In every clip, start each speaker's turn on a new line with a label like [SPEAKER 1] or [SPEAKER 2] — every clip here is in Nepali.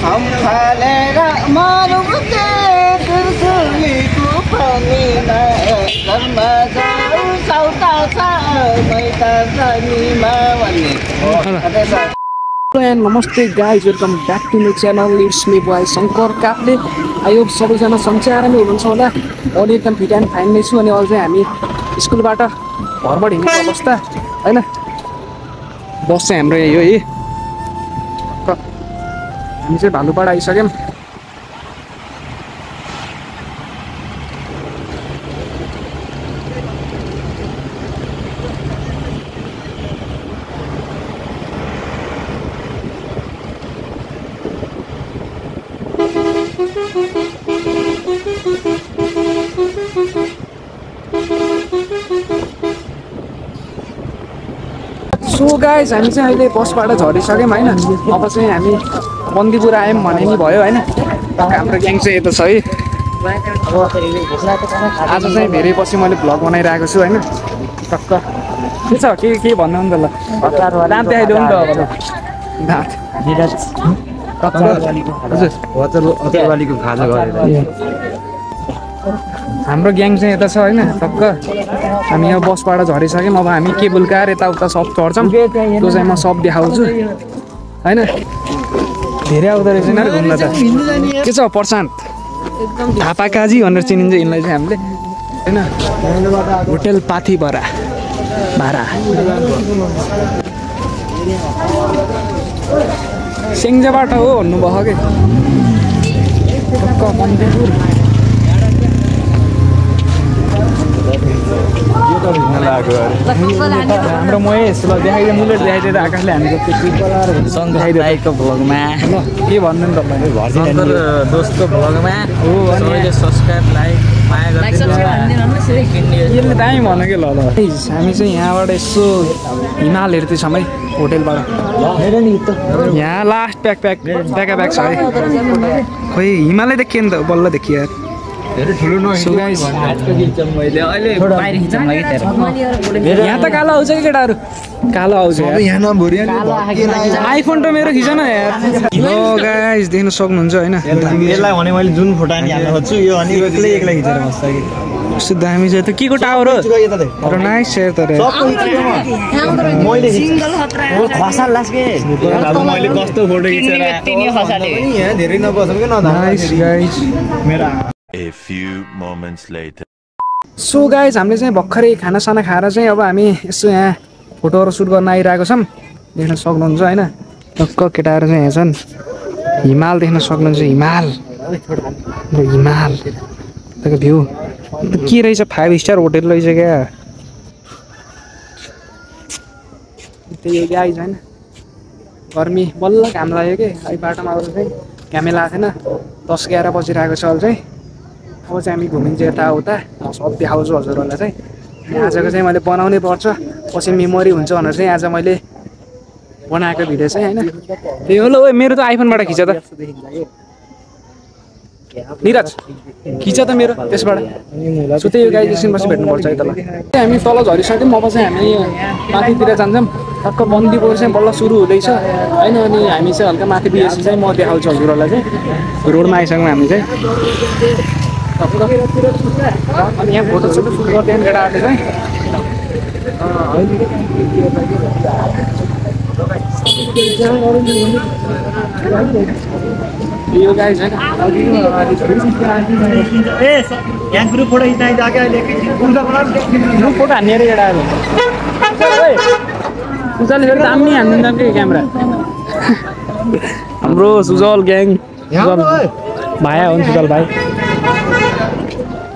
[SPEAKER 1] फालेर मरुते तुलसीको पानीमा घरमा जाऊ सौता छ मैता छनीमा भन्ने।
[SPEAKER 2] नमस्ते guys, welcome back to my channel. It's me boy Shankar Kaple. I hope सबैजना सन्चै हुनुहुन्छ होला। अहिले एकदम फिट एन्ड फाइन नै छु। अनि अहिले चाहिँ हामी स्कुलबाट घरबाट हिँड्ने अवस्था होइन। बस चाहिँ हाम्रो यही हो। हामी चाहिँ भालुपाडा आइसक्यौँ। सो गाइज, हामी चाहिँ अहिले बसबाट झरिसक्यौँ होइन। अब चाहिँ हामी बन्दीपुर आयौँ भने नि भयो होइन। हाम्रो ग्याङ चाहिँ यता छ है। आज चाहिँ धेरै पछि मैले भ्लग बनाइरहेको छु होइन। टक्क के छ के भन्नु नि त ल। दाँत देखाइदेऊ नि त अब दाँत।
[SPEAKER 3] हजुर खाजा गरेर
[SPEAKER 2] हाम्रो ग्याङ चाहिँ यता छ होइन। टक्क हामी यहाँ बसबाट झरिसक्यौँ। अब हामी केबुल कार यताउता सब चढ्छौँ। त्यो चाहिँ म सब देखाउँछु होइन। धेरै आउँदो रहेछ यिनीहरू घुम्न त। के छ प्रशान्त थापा काजी भनेर चिनिन्छ यिनलाई चाहिँ हामीले होइन। होटेल पाथिभरा भाडा सेङ्जाबाट हो भन्नुभयो कि टक्क बन्दीपुर। हाम्रो म यसो ल देखाइदियो मुलेट देखाइदिएर आकाशले हामीको देखाइदिएको भ्लगमा ल के भन्नु नि तपाईँले
[SPEAKER 1] दोस्तको भ्लगमा
[SPEAKER 2] हो। अनि
[SPEAKER 1] सब्सक्राइब लाइक माया
[SPEAKER 2] यसले दामी भन्यो कि ल हामी चाहिँ यहाँबाट यसो हिमाल हेर्दैछौँ है होटेलबाट। यहाँ लास्ट प्याक छ है। खोइ हिमालय देखियो नि त बल्ल देखियो यार। यहाँ त कालो आउँछ कि केटाहरू कालो आउँछ। आइफोन त मेरो खिच न यार। ल गाइस देख्न सक्नुहुन्छ होइन।
[SPEAKER 3] यसलाई भने मैले जुन फोटो हाल्न खोज्छु यो अनि एक्लै खिचेर बस्छ कि
[SPEAKER 2] कस्तो दामी छ। त के को टावर हो तर नाइस छ तर।
[SPEAKER 3] मैले खसाल लास के मैले कस्तो फोटो खिचेर यहाँ धेरै नबसौँ कि
[SPEAKER 2] nice guys.
[SPEAKER 4] A few moments later.
[SPEAKER 2] So guys, हामीले चाहिँ भर्खरै खानासाना खाएर चाहिँ अब हामी यसो यहाँ फोटोहरू सुट गर्न आइरहेको छौँ। देख्न सक्नुहुन्छ होइन। टक्क केटाहरू चाहिँ यहाँ छन्। हिमाल देख्न सक्नुहुन्छ। हिमाल त्यहाँको भ्यू के रहेछ 5 स्टार होटेल रहेछ क्या। त्यही गाइज होइन। गर्मी बल्ल घाम लाग्यो कि अहिले बाटोमा आउँदा चाहिँ घामै लागेको थिएन। 10-11 बजिरहेको छ अहिले चाहिँ। अब चाहिँ हामी घुमिन्छ यताउता सब देखाउँछु हजुरहरूलाई चाहिँ। आजको चाहिँ मैले बनाउनै पर्छ पछि मेमोरी हुन्छ भनेर चाहिँ आज मैले बनाएको भिडियो चाहिँ होइन। त्यही हो ल। ओ मेरो त आइफोनबाट खिच त निरज खिच त मेरो त्यसबाट। सो त्यही गाइस एकछिनपछि भेट्नुपर्छ है त ल। हामी तल झरिसक्यौँ। अब चाहिँ हामी माथितिर जान्छौँ। टक्क बन्दीपुर चाहिँ बल्ल सुरु हुँदैछ होइन। अनि हामी चाहिँ हल्का माथि बिएससी चाहिँ म देखाउँछु हजुरहरूलाई चाहिँ। रोडमा आइसक्यौँ हामी चाहिँ। अनि यहाँ फोटो सुट गर्दै केटाहरूले चाहिँ यो गाइस होइन।
[SPEAKER 3] फोटो
[SPEAKER 2] फोटो हान्ने अरे केटाहरू सुजलले फेरि दामी हान्दिन्छ कि क्यामेरा। हाम्रो सुजल ग्याङ भाया हो नि सुजल भाइ।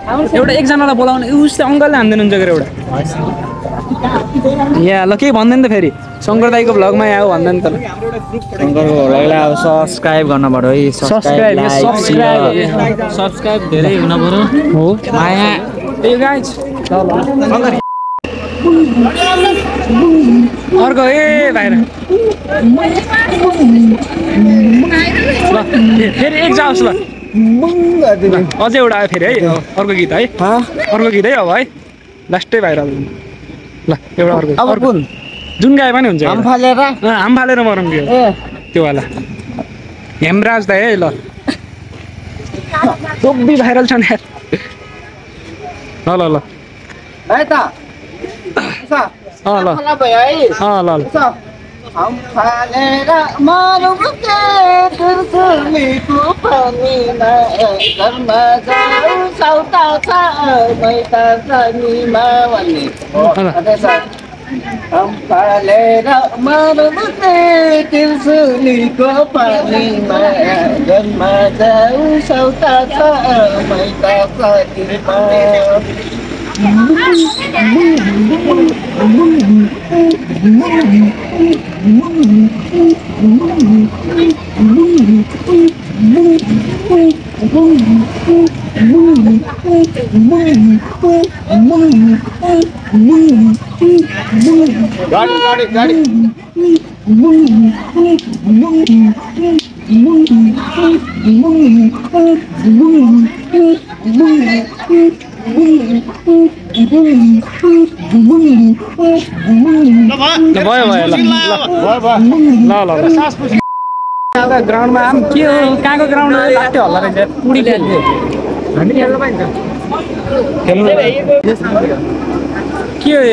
[SPEAKER 2] एउटा एकजनालाई बोलाउने उसले अङ्कलले हान्दैन हुन्छ गएर एउटा यहाँ ल केही भन्दैन त फेरि। शङ्कर दाईको भ्लगमा यहाँ हो भन्दैन त ल।
[SPEAKER 1] शङ्करको भ्लगलाई अब सब्सक्राइब गर्न पर्यो है। सब्सक्राइब धेरै हुन पर्यो
[SPEAKER 2] हो
[SPEAKER 1] माया।
[SPEAKER 2] त्यही गाइज अर्को ए बाहिर ल फेरि एक जाओस् ल। अझै एउटा आयो फेरि है। अर्को गीत है। अर्को गीत है अब है लास्टै भाइरल ल। एउटा अर्को जुन गाए पनि हुन्छ। हाम फालेर मरौँ त्यो वाला हेमराज दाइ है ल दोब्बी भाइरल छन् यार ल ल ल
[SPEAKER 3] है त
[SPEAKER 2] ल
[SPEAKER 3] खोला भयो है
[SPEAKER 2] ल ल
[SPEAKER 3] हम फालेर मरौँ के तुलसीको पानीमा घरमा जाऊ सौता छ मैता पानीमा भन्ने हम फालेर मरौँ के तुलसीको पानीमा घरमा जाऊ सौता छ मैता पानीमा गाडी
[SPEAKER 2] ग्राउन्डमा आम के हो कहाँको ग्राउन्ड लाग्थ्यो होला रहेछ पुडी खेल्थ्यो हामी खेल्न पाइन्छ खेल्नु के हो ए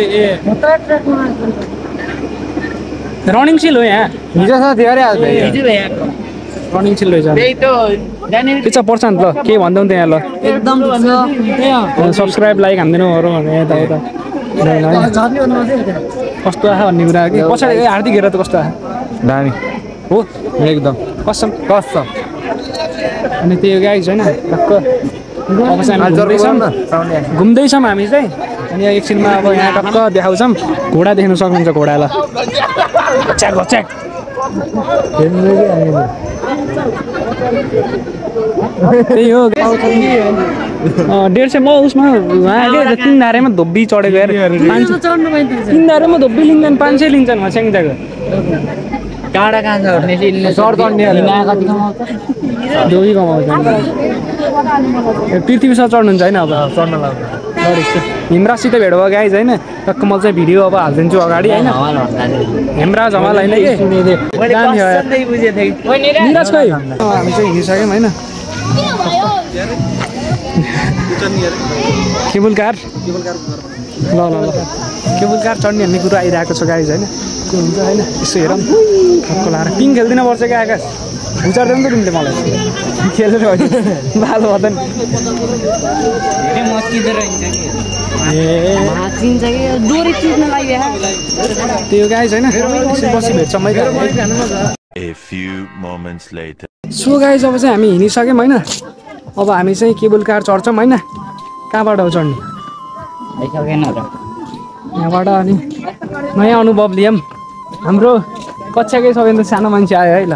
[SPEAKER 2] रनिङ सिल हो यहाँ हिजो छ धेरै रनिङ सिल रहेछ के छ पर्छ नि ल के भन्दा नि त्यहाँ ल
[SPEAKER 3] एकदम
[SPEAKER 2] सब्सक्राइब लाइक हान्दिनु भने यता कस्तो आयो भन्ने कुरा कि पछाडि हार्दिक हेर त कस्तो आयो दामी हो एकदम कसम अनि त्यो गाई छैन टक्क घुम्दैछौँ हामी चाहिँ अनि एकछिनमा अब यहाँ टक्क देखाउँछौँ घोडा देख्न सक्नुहुन्छ घोडालाई घच्याक घच्याक त्यही हो 150 म उसमा उहाँले 3 धारेमा धोब्बी चढेको यार 3 धारेमा धोब्बी लिन्छन् 500 लिन्छन् वहाँ स्याङजाको
[SPEAKER 3] टाढा कहाँ छ भने
[SPEAKER 2] सर चढ्ने
[SPEAKER 3] कति कमाउँछ
[SPEAKER 2] दोही कमाउँछ पृथ्वी सर चढ्नुहुन्छ होइन अब चढ्न लाग्छ हिमराजसित भेट भयो गाइज होइन टक्क म चाहिँ भिडियो अब हालिदिन्छु अगाडि होइन हेमराज हमाल होइन कि निराज खै हामी चाहिँ हिँडिसक्यौँ होइन केबुल कार ल ल ल केबुल कार चढ्ने भन्ने कुरा आइरहेको छ गाइज होइन के हुन्छ होइन यसो हेरौँ टक्क लाएर पिङ खेल्दिन पर्छ क्या आकाश उचार्दैन त तिमीले मलाई खेलेर बालो भन्छ नि त्यो गाइज होइन बसी भेट्छ मैले
[SPEAKER 4] A few moments later.
[SPEAKER 2] So guys अब चाहिँ हामी हिँडिसक्यौँ होइन अब हामी चाहिँ केबुल कार चढ्छौँ होइन कहाँबाट हो चढ्ने यहाँबाट अनि नयाँ अनुभव लियौँ हाम्रो कक्षाकै सबैभन्दा सानो मान्छे आयो है ल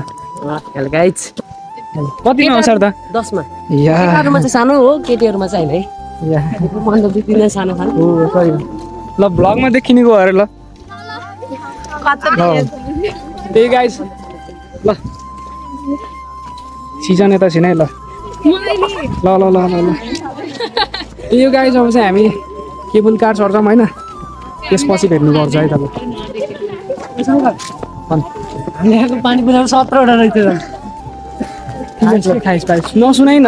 [SPEAKER 3] गाइज
[SPEAKER 2] कतिमा हो सर त
[SPEAKER 3] 10 मा
[SPEAKER 2] या
[SPEAKER 3] केटाहरुमा चाहिँ सानो हो केटीहरुमा चाहिँ हैन है
[SPEAKER 2] या
[SPEAKER 3] मन त दुई सानो खान
[SPEAKER 2] हो सही ल ब्लगमा देखिनेको अरे ल त्यही गाइज ल सिजन यता छिनै ल ल ल ल ल यो गाइज अब चाहिँ हामी केबुल कार चढ्छौँ होइन त्यसपछि भेट्नुपर्छ है तपाईँ
[SPEAKER 3] पानी पुरा 17 वटा रहेछ
[SPEAKER 2] खाइस पाइस नसुनाइ न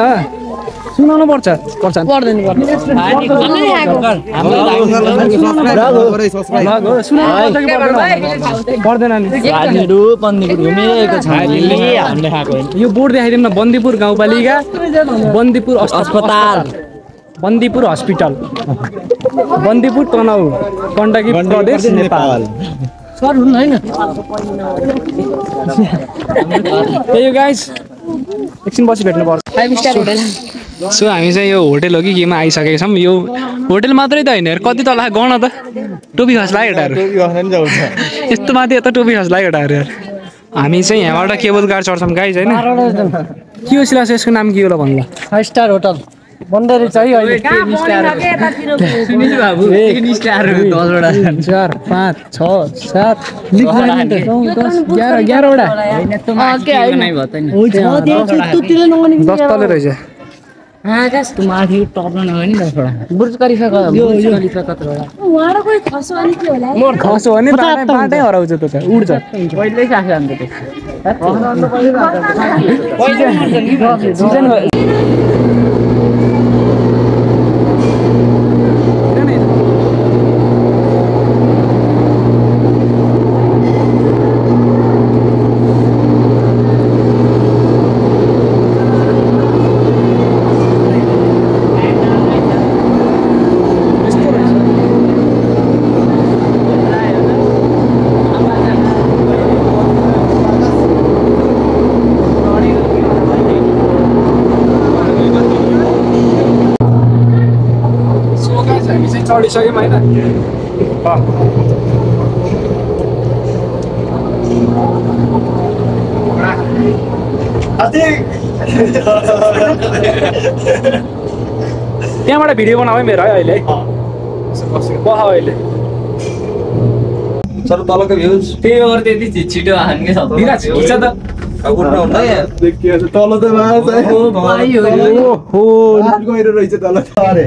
[SPEAKER 2] सुनाउनु पर्छ
[SPEAKER 3] पर्दैन
[SPEAKER 2] पर्दैन नि यो बोर्ड देखाइदिउँ न बन्दीपुर गाउँपालिका बन्दीपुर अस्पताल बन्दीपुर हस्पिटल बन्दीपुर तनहु गण्डकी प्रदेश नेपाल
[SPEAKER 3] सर हुनु हैन
[SPEAKER 2] त्यही गाइस एकछिन पछि भेट्नुपर्छ
[SPEAKER 3] 5 स्टार होटल
[SPEAKER 2] सो हामी चाहिँ यो होटल हो कि केमा आइसकेका छौँ यो होटल मात्रै त होइन यार कति तल गण त टोपी खस्ला केटाहरू यस्तो माथि यता टोपी खस्ला केटाहरू यार हामी चाहिँ यहाँबाट केबल कार चढ्छौँ गाइस होइन के हो सिलास यसको नाम के हो ल भन्ला
[SPEAKER 3] 5 स्टार होटल बन्दै रहेछ है अहिले 10 स्टार
[SPEAKER 2] 4 5 6 7 11 वटा 10 तले रहेछ
[SPEAKER 3] आकाश
[SPEAKER 1] त्यो माथि टप्न नभए नि त छोडा
[SPEAKER 3] बुर्ज खलिफा
[SPEAKER 2] कत्रोडा
[SPEAKER 3] उहाँको कोही खसो अनि के होला
[SPEAKER 2] म खसो भने बाटै हराउँछ त उड्छ
[SPEAKER 1] पहिल्यै साथी अन्त
[SPEAKER 2] सिजन चढिसक्यौँ होइन त्यहाँबाट भिडियो बनाऊ है मेरो है अहिले बह अहिले
[SPEAKER 5] सर तलको भ्युज
[SPEAKER 1] त्यही भएर त्यति छिटो हान्ने
[SPEAKER 2] विराज खिच त
[SPEAKER 5] उठ्न हुँदा
[SPEAKER 2] तल त
[SPEAKER 5] रहेछ तल अरे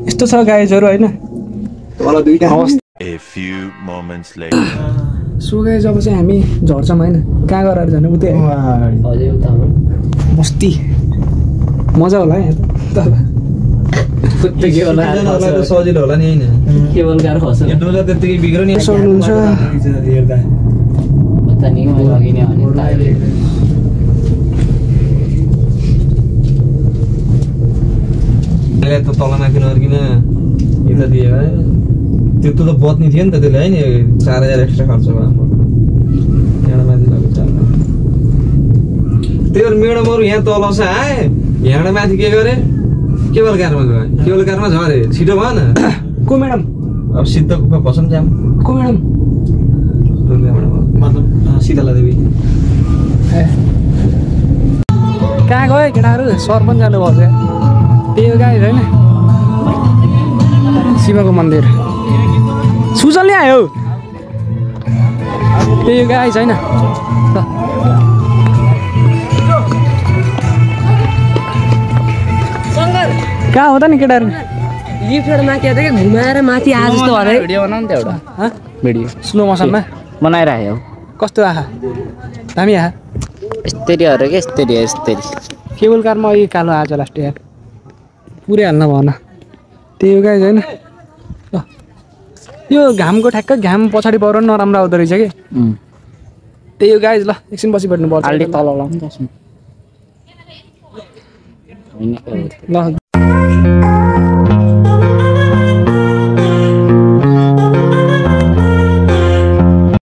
[SPEAKER 2] यस्तो छ गाइजहरू होइन
[SPEAKER 5] तल दुईटा
[SPEAKER 4] A few moments later.
[SPEAKER 2] So guys अब चाहिँ हामी झर्छौँ होइन कहाँ गएर जाने उतै बस्ती मजा होला है
[SPEAKER 5] सजिलो होला नि होइन
[SPEAKER 1] केवल कार खस्छ
[SPEAKER 5] यो डोजर त्यतिकै बिग्रो नि
[SPEAKER 2] सक्नुहुन्छ
[SPEAKER 5] त तल माथि नर्किन यता दियो त्यत्रो त बत्नी थियो नि त त्यसले है नि 4000 एक्स्ट्रा खर्च भयो यहाँ माथि लगेको 4000 त्यो मेडमहरु यहाँ तल छ आए यहाँ माथि के गरे केवल कारमा गए केवल कारमा झरे छिटो भएन
[SPEAKER 2] को म्याडम
[SPEAKER 5] अब सिद्धको बसम जाम
[SPEAKER 2] को म्याडम
[SPEAKER 5] मतलब शीतला देवी
[SPEAKER 2] कहाँ गयो केटाहरू सर पनि जानुभएको छ त्यही गाई होइन शिवको मन्दिर सुजल नै आयो त्यही गाई छैन कहाँ हो त नि केटाहरू
[SPEAKER 3] लिफ्टबाट माथि आएको क्या घुमाएर माथि आज जस्तो भयो
[SPEAKER 1] भिडियो बनाऊ नि त एउटा भिडियो
[SPEAKER 2] स्लो मोसनमा
[SPEAKER 1] बनाइराख्यो
[SPEAKER 2] कस्तो आहा दामी आहा
[SPEAKER 1] यस्तरी अरे के यस्तरी
[SPEAKER 2] केबल कारमा अघि कालो आज लास्ट यार पुरै हाल्न भएन त्यही हो गाई छैन यो घामको ठ्याक्क घाम पछाडि परेर नराम्रो आउँदो रहेछ कि त्यही हो गाई ल एकछिन बसी बस्नु पर्छ
[SPEAKER 1] अलि तल लाउनु
[SPEAKER 2] ल